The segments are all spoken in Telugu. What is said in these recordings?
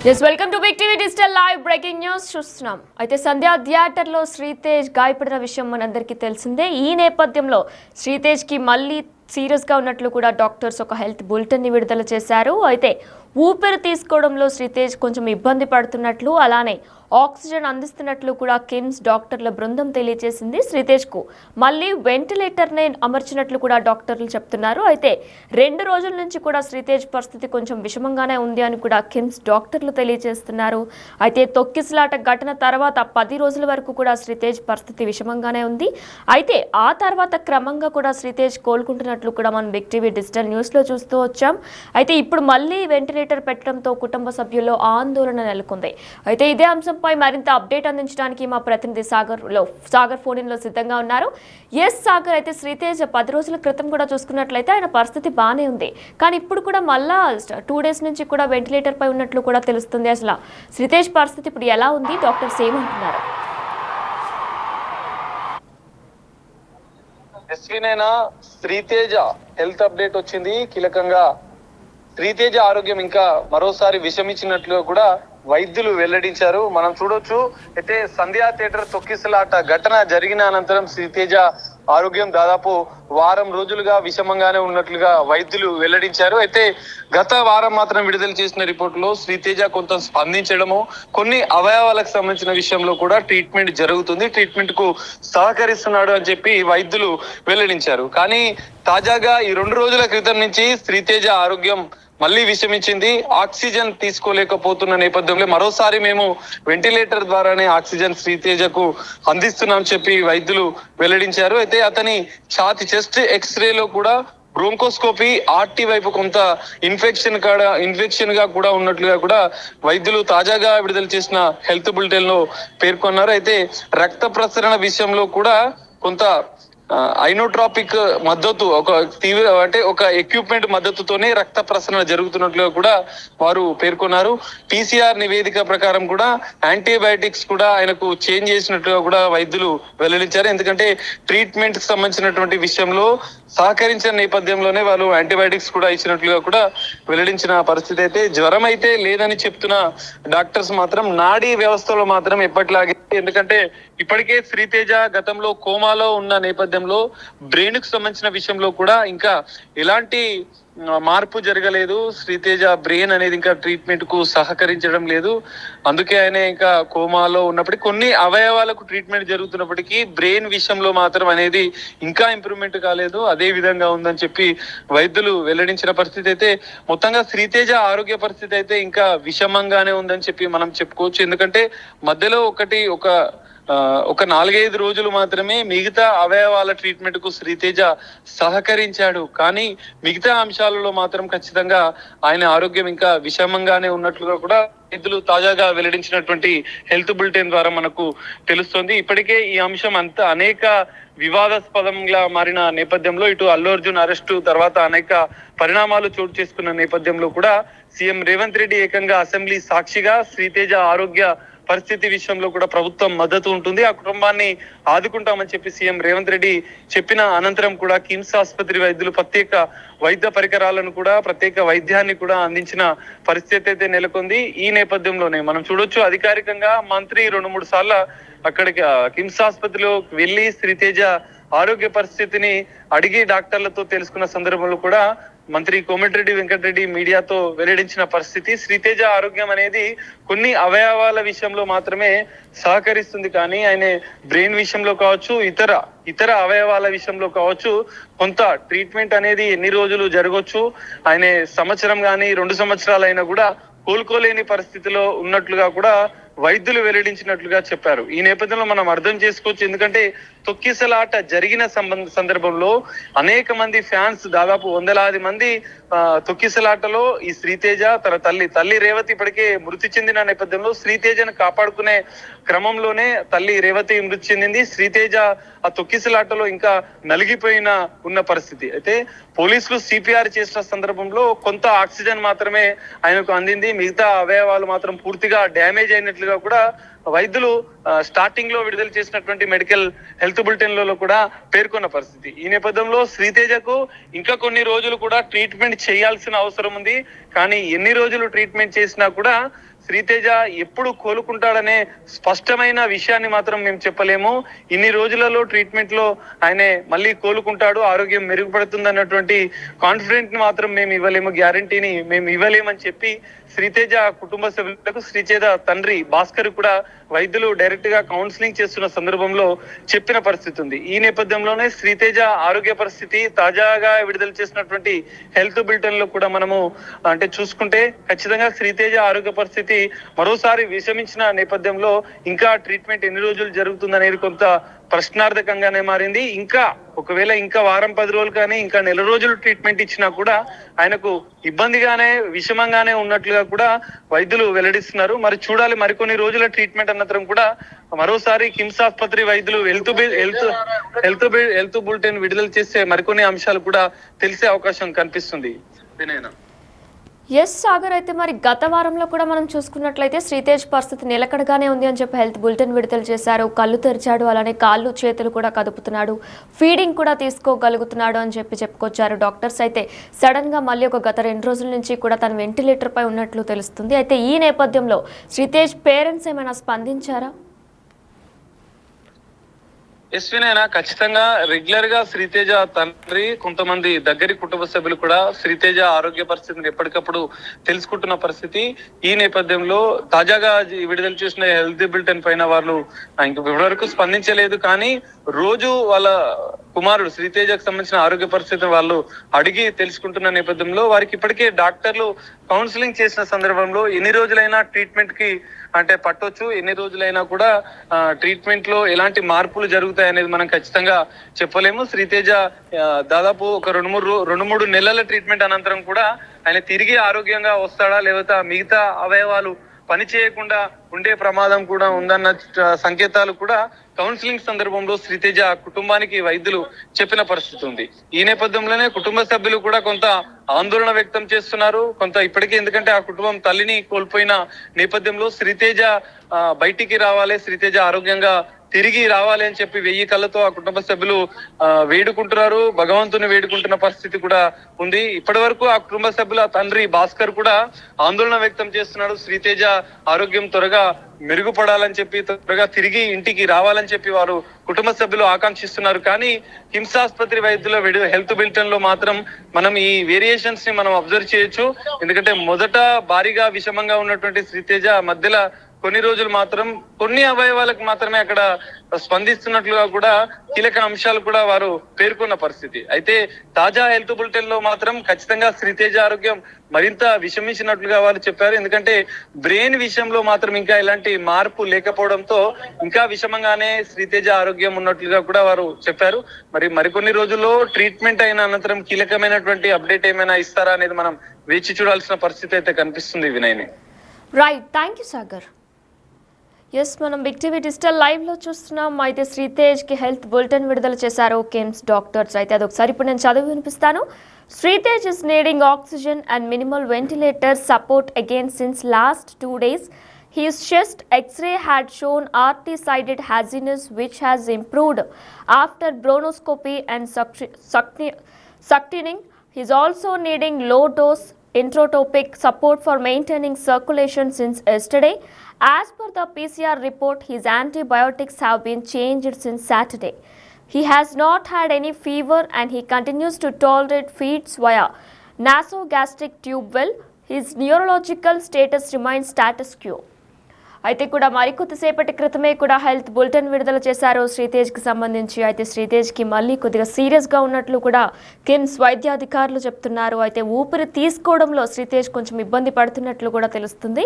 Welcome to Big TV digital live breaking news చూస్తున్నాం. అయితే సంధ్యా థియేటర్లో శ్రీతేజ్ గాయపడిన విషయం మనందరికీ తెలిసిందే. ఈ నేపథ్యంలో శ్రీతేజ్కి మళ్ళీ సీరియస్గా ఉన్నట్లు కూడా డాక్టర్స్ ఒక హెల్త్ బులెటిన్ని విడుదల చేశారు. అయితే ఊపిరి తీసుకోవడంలో శ్రీతేజ్ కొంచెం ఇబ్బంది పడుతున్నట్లు, అలానే ఆక్సిజన్ అందిస్తున్నట్లు కూడా కిమ్స్ డాక్టర్ల బృందం తెలియజేసింది. శ్రీతేజ్కు మళ్ళీ వెంటిలేటర్నే అమర్చినట్లు కూడా డాక్టర్లు చెప్తున్నారు. అయితే 2 రోజుల నుంచి కూడా శ్రీతేజ్ పరిస్థితి కొంచెం విషమంగానే ఉంది అని కూడా కిమ్స్ డాక్టర్లు తెలియజేస్తున్నారు. అయితే తొక్కిసలాట ఘటన తర్వాత 10 రోజుల వరకు కూడా శ్రీతేజ్ పరిస్థితి విషమంగానే ఉంది. అయితే ఆ తర్వాత క్రమంగా కూడా శ్రీతేజ్ కోలుకుంటున్నట్లు కూడా మనం బిగ్ టీవీ డిజిటల్ న్యూస్లో చూస్తూ వచ్చాం. అయితే ఇప్పుడు మళ్ళీ వెంటిలేటర్ పెట్టడంతో కుటుంబ సభ్యుల్లో ఆందోళన నెలకొంది. అయితే ఇదే అంశంపై మరింత అప్డేట్ అందించడానికి మా ప్రతినిధి సాగర్ ఫోన్ ఇన్ లో సిద్ధంగా ఉన్నారు. ఎస్ సాగర్, అయితే శ్రీతేజ్ 10 రోజుల క్రితం కూడా చూసుకున్నట్లయితే ఆయన పరిస్థితి బాగానే ఉంది, కానీ ఇప్పుడు కూడా మళ్ళా 2 డేస్ నుంచి కూడా వెంటిలేటర్ పై ఉన్నట్లు కూడా తెలుస్తుంది. అసలు శ్రీతేజ్ పరిస్థితి ఇప్పుడు ఎలా ఉంది, డాక్టర్స్ ఏమంటున్నారు? శ్రీతేజ హెల్త్ అప్డేట్ వచ్చింది. కీలకంగా శ్రీతేజ ఆరోగ్యం ఇంకా మరోసారి విషమించినట్లు కూడా వైద్యులు వెల్లడించారు. మనం చూడొచ్చు. అయితే సంధ్యా థియేటర్ తొక్కిసలాట ఘటన జరిగిన అనంతరం శ్రీతేజ ఆరోగ్యం దాదాపు వారం రోజులుగా విషమంగానే ఉన్నట్లుగా వైద్యులు వెల్లడించారు. అయితే గత వారం మాత్రం విడుదల చేసిన రిపోర్టులో శ్రీతేజ కొంత స్పందించడము, కొన్ని అవయవాలకు సంబంధించిన విషయంలో కూడా ట్రీట్మెంట్ జరుగుతుంది, ట్రీట్మెంట్ కు సహకరిస్తున్నాడు అని చెప్పి వైద్యులు వెల్లడించారు. కానీ తాజాగా ఈ 2 రోజుల క్రితం నుంచి శ్రీతేజ ఆరోగ్యం మళ్ళీ విషమించింది. ఆక్సిజన్ తీసుకోలేకపోతున్న నేపథ్యంలో మరోసారి మేము వెంటిలేటర్ ద్వారానే ఆక్సిజన్ శ్రీతేజకు అందిస్తున్నాం చెప్పి వైద్యులు వెల్లడించారు. అయితే అతని ఛాతి చెస్ట్ ఎక్స్రేలో కూడా బ్రోంకోస్కోపీ ఆర్టీ వైపు కొంత ఇన్ఫెక్షన్ గా కూడా ఉన్నట్లుగా కూడా వైద్యులు తాజాగా విడుదల చేసిన హెల్త్ బులెటిన్ లో పేర్కొన్నారు. అయితే రక్త ప్రసరణ విషయంలో కూడా కొంత ఐనోట్రాపిక్ మద్దతు, ఒక ఎక్విప్మెంట్ మద్దతుతోనే రక్త ప్రసరణ జరుగుతున్నట్లుగా కూడా వారు పేర్కొన్నారు. PCR నివేదిక ప్రకారం కూడా యాంటీబయాటిక్స్ కూడా ఆయనకు చేంజ్ చేసినట్లుగా కూడా వైద్యులు వెల్లడించారు. ఎందుకంటే ట్రీట్మెంట్ కి సంబంధించినటువంటి విషయంలో సహకరించిన నేపథ్యంలోనే వాళ్ళు యాంటీబయాటిక్స్ కూడా ఇచ్చినట్లుగా కూడా వెల్లడించిన పరిస్థితి. అయితే జ్వరం అయితే లేదని చెప్తున్న డాక్టర్స్ మాత్రం నాడీ వ్యవస్థలో మాత్రం ఎప్పటిలాగే, ఎందుకంటే ఇప్పటికే శ్రీతేజ గతంలో కోమాలో ఉన్న నేపథ్యంలో బ్రెయిన్ కు సంబంధించిన విషయంలో కూడా ఇంకా ఎలాంటి మార్పు జరగలేదు. శ్రీతేజ బ్రెయిన్ అనేది ఇంకా ట్రీట్మెంట్ కు సహకరించడం లేదు. అందుకే ఆయన ఇంకా కోమాలో ఉన్నప్పటికీ, కొన్ని అవయవాలకు ట్రీట్మెంట్ జరుగుతున్నప్పటికీ బ్రెయిన్ విషయంలో మాత్రం అనేది ఇంకా ఇంప్రూవ్మెంట్ కాలేదు, అదే విధంగా ఉందని చెప్పి వైద్యులు వెల్లడించిన పరిస్థితి. అయితే మొత్తంగా శ్రీతేజ ఆరోగ్య పరిస్థితి అయితే ఇంకా విషమంగానే ఉందని చెప్పి మనం చెప్పుకోవచ్చు. ఎందుకంటే మధ్యలో ఒక 4-5 రోజులు మాత్రమే మిగతా అవయవాల ట్రీట్మెంట్ కు శ్రీతేజ సహకరించాడు. కానీ మిగతా అంశాలలో మాత్రం ఖచ్చితంగా ఆయన ఆరోగ్యం ఇంకా విషమంగానే ఉన్నట్లుగా కూడా వైద్యులు తాజాగా వెల్లడించినటువంటి హెల్త్ బులెటిన్ ద్వారా మనకు తెలుస్తుంది. ఇప్పటికే ఈ అంశం అనేక వివాదాస్పదంగా మారిన నేపథ్యంలో, ఇటు అల్లు అర్జున్ అరెస్టు తర్వాత అనేక పరిణామాలు చోటు చేసుకున్న నేపథ్యంలో కూడా సీఎం రేవంత్ రెడ్డి ఏకంగా అసెంబ్లీ సాక్షిగా శ్రీతేజ ఆరోగ్య పరిస్థితి విషయంలో కూడా ప్రభుత్వం మద్దతు ఉంటుంది, ఆ కుటుంబాన్ని ఆదుకుంటామని చెప్పి సీఎం రేవంత్ రెడ్డి చెప్పిన అనంతరం కూడా కిమ్స్ ఆసుపత్రి వైద్యులు ప్రత్యేక వైద్య పరికరాలను కూడా, ప్రత్యేక వైద్యాన్ని కూడా అందించిన పరిస్థితి అయితే నెలకొంది. ఈ నేపథ్యంలోనే మనం చూడొచ్చు, అధికారికంగా మంత్రి 2-3 సార్లు అక్కడికి కిమ్స్ ఆసుపత్రిలో వెళ్లి శ్రీతేజ ఆరోగ్య పరిస్థితిని అడిగి డాక్టర్లతో తెలుసుకున్న సందర్భంలో కూడా మంత్రి కోమటిరెడ్డి వెంకటరెడ్డి మీడియాతో వెల్లడించిన పరిస్థితి, శ్రీతేజ ఆరోగ్యం అనేది కొన్ని అవయవాల విషయంలో మాత్రమే సహకరిస్తుంది, కానీ ఆయన బ్రెయిన్ విషయంలో కావచ్చు, ఇతర అవయవాల విషయంలో కావచ్చు కొంత ట్రీట్మెంట్ అనేది ఎన్ని రోజులు జరగవచ్చు, ఆయన సంవత్సరం కానీ 2 సంవత్సరాలు అయినా కూడా కోలుకోలేని పరిస్థితిలో ఉన్నట్లుగా కూడా వైద్యులు వెల్లడించినట్లుగా చెప్పారు. ఈ నేపథ్యంలో మనం అర్థం చేసుకోవచ్చు. ఎందుకంటే తొక్కిసలాట జరిగిన సందర్భంలో అనేక మంది ఫ్యాన్స్, దాదాపు 100లాది మంది తొక్కిసలాటలో ఈ శ్రీతేజ తన తల్లి రేవతి ఇప్పటికే మృతి చెందిన నేపథ్యంలో శ్రీతేజను కాపాడుకునే క్రమంలోనే తల్లి రేవతి మృతి చెందింది. శ్రీతేజ ఆ తొక్కిసలాటలో ఇంకా నలిగిపోయిన ఉన్న పరిస్థితి. అయితే పోలీసులు CPR చేసిన సందర్భంలో కొంత ఆక్సిజన్ మాత్రమే ఆయనకు అందింది, మిగతా అవయవాలు మాత్రం పూర్తిగా డ్యామేజ్ అయినట్లుగా కూడా వైద్యులు స్టార్టింగ్ లో విడుదల చేసినటువంటి మెడికల్ హెల్త్ బులెటిన్లలో కూడా పేర్కొన్న పరిస్థితి. ఈ నేపథ్యంలో శ్రీతేజకు ఇంకా కొన్ని రోజులు కూడా ట్రీట్మెంట్ చేయాల్సిన అవసరం ఉంది. కానీ ఎన్ని రోజులు ట్రీట్మెంట్ చేసినా కూడా శ్రీతేజ ఎప్పుడు కోలుకుంటాడనే స్పష్టమైన విషయాన్ని మాత్రం మేము చెప్పలేము. ఇన్ని రోజులలో ట్రీట్మెంట్ లో ఆయన మళ్ళీ కోలుకుంటాడు, ఆరోగ్యం మెరుగుపడుతుంది అన్నటువంటి కాన్ఫిడెంట్ ని మాత్రం మేము ఇవ్వలేము, గ్యారంటీని మేము ఇవ్వలేమని చెప్పి శ్రీతేజ కుటుంబ సభ్యులకు శ్రీతేజ తండ్రి భాస్కర్ కూడా వైద్యులు డైరెక్ట్ గా కౌన్సిలింగ్ చేస్తున్న సందర్భంలో చెప్పిన పరిస్థితి ఉంది. ఈ నేపథ్యంలోనే శ్రీతేజ ఆరోగ్య పరిస్థితి తాజాగా విడుదల చేసినటువంటి హెల్త్ బులెటిన్ లో కూడా మనము అంటే చూసుకుంటే ఖచ్చితంగా శ్రీతేజ ఆరోగ్య పరిస్థితి మరోసారి విషమించిన నేపథ్యంలో ఇంకా ట్రీట్మెంట్ ఎన్ని రోజులు జరుగుతుందనేది కొంత ప్రశ్నార్థకంగానే మారింది. ఇంకా ఒకవేళ ఇంకా వారం 10 రోజులు కానీ ఇంకా నెల రోజులు ట్రీట్మెంట్ ఇచ్చినా కూడా ఆయనకు ఇబ్బందిగానే విషమంగానే ఉన్నట్లుగా కూడా వైద్యులు వెల్లడిస్తున్నారు. మరి చూడాలి, మరికొన్ని రోజుల ట్రీట్మెంట్ అనంతరం కూడా మరోసారి కిమ్స్ ఆసుపత్రి వైద్యులు హెల్త్ బులెటిన్ విడుదల చేసే మరికొన్ని అంశాలు కూడా తెలిసే అవకాశం కనిపిస్తుంది. వినయనా. ఎస్ సాగర్, అయితే మరి గత వారంలో కూడా మనం చూసుకున్నట్లయితే శ్రీతేజ్ పరిస్థితి నిలకడగానే ఉంది అని చెప్పి హెల్త్ బులెటిన్ విడుదల చేశారు. కళ్ళు తెరిచాడు, అలానే కాళ్ళు చేతులు కూడా కదుపుతున్నాడు, ఫీడింగ్ కూడా తీసుకోగలుగుతున్నాడు అని చెప్పి చెప్పుకొచ్చారు డాక్టర్స్. అయితే సడన్ గా మళ్ళీ గత 2 రోజుల నుంచి కూడా తను వెంటిలేటర్ పై ఉన్నట్లు తెలుస్తుంది. అయితే ఈ నేపథ్యంలో శ్రీతేజ్ పేరెంట్స్ ఏమైనా స్పందించారా? ఎస్వినైనా ఖచ్చితంగా రెగ్యులర్ గా శ్రీతేజ తండ్రి కొంతమంది దగ్గరి కుటుంబ సభ్యులు కూడా శ్రీతేజ ఆరోగ్య పరిస్థితిని ఎప్పటికప్పుడు తెలుసుకుంటున్న పరిస్థితి. ఈ నేపథ్యంలో తాజాగా విడుదల చేసిన హెల్త్ బులెటిన్ పైన వాళ్ళు ఇప్పటి వరకు స్పందించలేదు. కానీ రోజు వాళ్ళ కుమారుడు శ్రీతేజకు సంబంధించిన ఆరోగ్య పరిస్థితిని వాళ్ళు అడిగి తెలుసుకుంటున్న నేపథ్యంలో వారికి ఇప్పటికే డాక్టర్లు కౌన్సిలింగ్ చేసిన సందర్భంలో ఎన్ని రోజులైనా ట్రీట్మెంట్ కి అంటే పట్టొచ్చు, ఎన్ని రోజులైనా కూడా ట్రీట్మెంట్ లో ఎలాంటి మార్పులు జరుగుతాయి అనేది మనం ఖచ్చితంగా చెప్పలేము. శ్రీతేజ దాదాపు ఒక 2-3 నెలల ట్రీట్మెంట్ అనంతరం కూడా ఆయన తిరిగి ఆరోగ్యంగా వస్తాడా, లేకపోతే మిగతా అవయవాలు పని చేయకుండా ఉండే ప్రమాదం కూడా ఉందన్న సంకేతాలు కూడా కౌన్సిలింగ్ సందర్భంలో శ్రీతేజ కుటుంబానికి వైద్యులు చెప్పిన పరిస్థితి ఉంది. ఈ నేపథ్యంలోనే కుటుంబ సభ్యులు కూడా కొంత ఆందోళన వ్యక్తం చేస్తున్నారు. కొంత ఇప్పటికీ, ఎందుకంటే ఆ కుటుంబం తల్లిని కోల్పోయిన నేపథ్యంలో శ్రీతేజ బయటికి రావాలి, శ్రీతేజ ఆరోగ్యంగా తిరిగి రావాలి అని చెప్పి 1000 కళ్ళతో ఆ కుటుంబ సభ్యులు వేడుకుంటున్నారు, భగవంతుని వేడుకుంటున్న పరిస్థితి కూడా ఉంది. ఇప్పటి వరకు ఆ కుటుంబ సభ్యుల తండ్రి భాస్కర్ కూడా ఆందోళన వ్యక్తం చేస్తున్నాడు. శ్రీతేజ ఆరోగ్యం త్వరగా మెరుగుపడాలని చెప్పి, త్వరగా తిరిగి ఇంటికి రావాలని చెప్పి వారు కుటుంబ సభ్యులు ఆకాంక్షిస్తున్నారు. కానీ కిమ్స్ ఆసుపత్రి వైద్యుల హెల్త్ బులెటిన్ లో మాత్రం మనం ఈ వేరియేషన్స్ ని మనం అబ్జర్వ్ చేయొచ్చు. ఎందుకంటే మొదట భారీగా విషమంగా ఉన్నటువంటి శ్రీతేజ మధ్యలో కొన్ని రోజులు మాత్రం కొన్ని అవయవాలకు మాత్రమే అక్కడ స్పందిస్తున్నట్లుగా కూడా కీలక అంశాలు కూడా వారు పేర్కొన్న పరిస్థితి. అయితే తాజా హెల్త్ బులెటిన్ లో మాత్రం ఖచ్చితంగా శ్రీతేజ ఆరోగ్యం మరింత విషమించినట్లుగా వారు చెప్పారు. ఎందుకంటే బ్రెయిన్ విషయంలో మాత్రం ఇంకా ఎలాంటి మార్పు లేకపోవడంతో ఇంకా విషమంగానే శ్రీతేజ ఆరోగ్యం ఉన్నట్లుగా కూడా వారు చెప్పారు. మరికొన్ని రోజుల్లో ట్రీట్మెంట్ అయిన అనంతరం కీలకమైనటువంటి అప్డేట్ ఏమైనా ఇస్తారా అనేది మనం వేచి చూడాల్సిన పరిస్థితి అయితే కనిపిస్తుంది. వినయ్ని. Right, thank you Sagar. Yes, మనం బిగ్ టీవీ డిజిటల్ లైవ్లో చూస్తున్నాం. అయితే శ్రీతేజ్కి హెల్త్ బులెటిన్ విడుదల చేశారు కిమ్స్ డాక్టర్స్. అయితే అదొకసారి ఇప్పుడు నేను చదివి వినిపిస్తాను. Sritej is needing oxygen and minimal ventilator support again since last 2 days. His chest X-ray had shown RT-sided haziness which has improved after bronchoscopy and suctioning. He is also needing low-dose intratropic support for maintaining circulation since yesterday. As per the PCR report, his antibiotics have been changed since Saturday. He has not had any fever and he continues to tolerate feeds via nasogastric tube well. His neurological status remains status quo. అయితే కూడా మరికొద్దిసేపటి క్రితమే కూడా హెల్త్ బులెటిన్ విడుదల చేశారు శ్రీతేజ్కి సంబంధించి. అయితే శ్రీతేజ్కి మళ్ళీ కొద్దిగా సీరియస్గా ఉన్నట్లు కూడా కిమ్స్ వైద్యాధికారులు చెప్తున్నారు. అయితే ఊపిరి తీసుకోవడంలో శ్రీతేజ్ కొంచెం ఇబ్బంది పడుతున్నట్లు కూడా తెలుస్తుంది.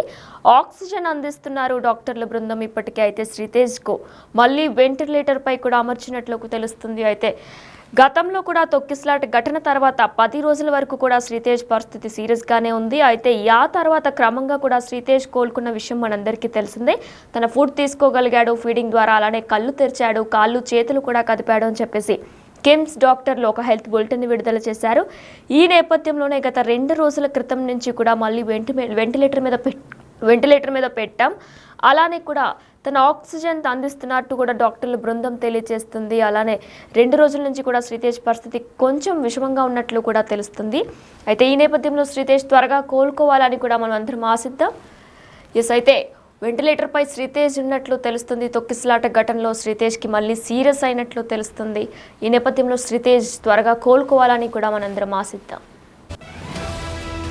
ఆక్సిజన్ అందిస్తున్నారు డాక్టర్ల బృందం ఇప్పటికే. అయితే శ్రీతేజ్కు మళ్ళీ వెంటిలేటర్ పై కూడా అమర్చినట్లు తెలుస్తుంది. అయితే గతంలో కూడా తొక్కిసలాట ఘటన తర్వాత 10 రోజుల వరకు కూడా శ్రీతేజ్ పరిస్థితి సీరియస్గానే ఉంది. అయితే ఆ తర్వాత క్రమంగా కూడా శ్రీతేజ్ కోలుకున్న విషయం మనందరికీ తెలిసిందే. తన ఫుడ్ తీసుకోగలిగాడు ఫీడింగ్ ద్వారా, అలానే కళ్ళు తెరిచాడు, కాళ్ళు చేతులు కూడా కదిపాడు అని చెప్పేసి కిమ్స్ డాక్టర్లు ఒక హెల్త్ బులెటిన్ విడుదల చేశారు. ఈ నేపథ్యంలోనే గత 2 రోజుల క్రితం నుంచి కూడా మళ్ళీ వెంటిలేటర్ మీద పెట్టాం. అలానే కూడా తన ఆక్సిజన్ అందిస్తున్నట్టు కూడా డాక్టర్ల బృందం తెలియజేస్తుంది. అలానే 2 రోజుల నుంచి కూడా శ్రీతేజ్ పరిస్థితి కొంచెం విషమంగా ఉన్నట్లు కూడా తెలుస్తుంది. అయితే ఈ నేపథ్యంలో శ్రీతేజ్ త్వరగా కోలుకోవాలని కూడా మనం అందరం ఆశిద్దాం. ఎస్ అయితే వెంటిలేటర్ పై శ్రీతేజ్ ఉన్నట్లు తెలుస్తుంది. తొక్కిసలాట ఘటనలో శ్రీతేజ్కి మళ్ళీ సీరియస్ అయినట్లు తెలుస్తుంది. ఈ నేపథ్యంలో శ్రీతేజ్ త్వరగా కోలుకోవాలని కూడా మనందరం ఆశిద్దాం.